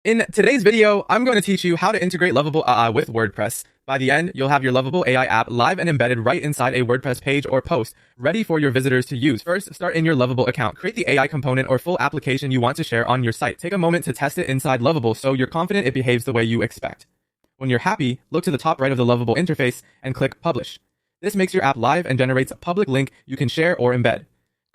In today's video, I'm going to teach you how to integrate Lovable AI with WordPress. By the end, you'll have your Lovable AI app live and embedded right inside a WordPress page or post, ready for your visitors to use. First, start in your Lovable account. Create the AI component or full application you want to share on your site. Take a moment to test it inside Lovable so you're confident it behaves the way you expect. When you're happy, look to the top right of the Lovable interface and click Publish. This makes your app live and generates a public link you can share or embed.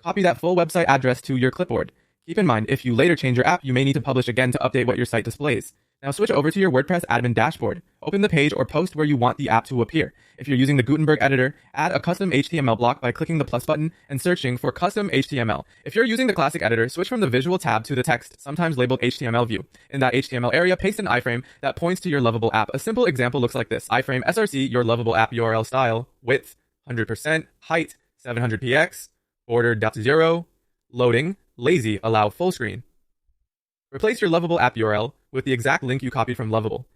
Copy that full website address to your clipboard. Keep in mind, if you later change your app, you may need to publish again to update what your site displays. Now switch over to your WordPress admin dashboard. Open the page or post where you want the app to appear. If you're using the Gutenberg editor, add a custom HTML block by clicking the plus button and searching for custom HTML. If you're using the classic editor, switch from the visual tab to the text, sometimes labeled HTML view. In that HTML area, paste an iframe that points to your Lovable app. A simple example looks like this. Iframe src your Lovable app URL style, width 100%, height 700px, border depth 0, loading, lazy, allow full screen. Replace your Lovable app URL with the exact link you copied from Lovable.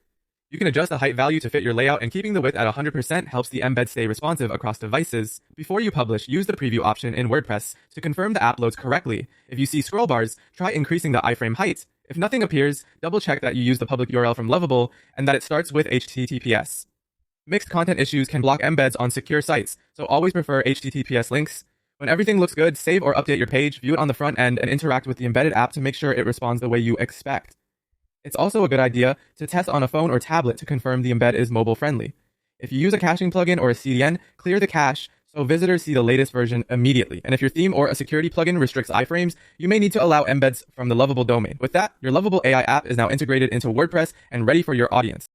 You can adjust the height value to fit your layout, and keeping the width at 100% helps the embed stay responsive across devices. Before you publish, use the preview option in WordPress to confirm the app loads correctly. If you see scroll bars, try increasing the iframe height. If nothing appears, double check that you use the public URL from Lovable and that it starts with HTTPS. Mixed content issues can block embeds on secure sites, so always prefer HTTPS links. When everything looks good, save or update your page, view it on the front end, and interact with the embedded app to make sure it responds the way you expect. It's also a good idea to test on a phone or tablet to confirm the embed is mobile friendly. If you use a caching plugin or a CDN, clear the cache so visitors see the latest version immediately. And if your theme or a security plugin restricts iframes, you may need to allow embeds from the Lovable domain. With that, your Lovable AI app is now integrated into WordPress and ready for your audience.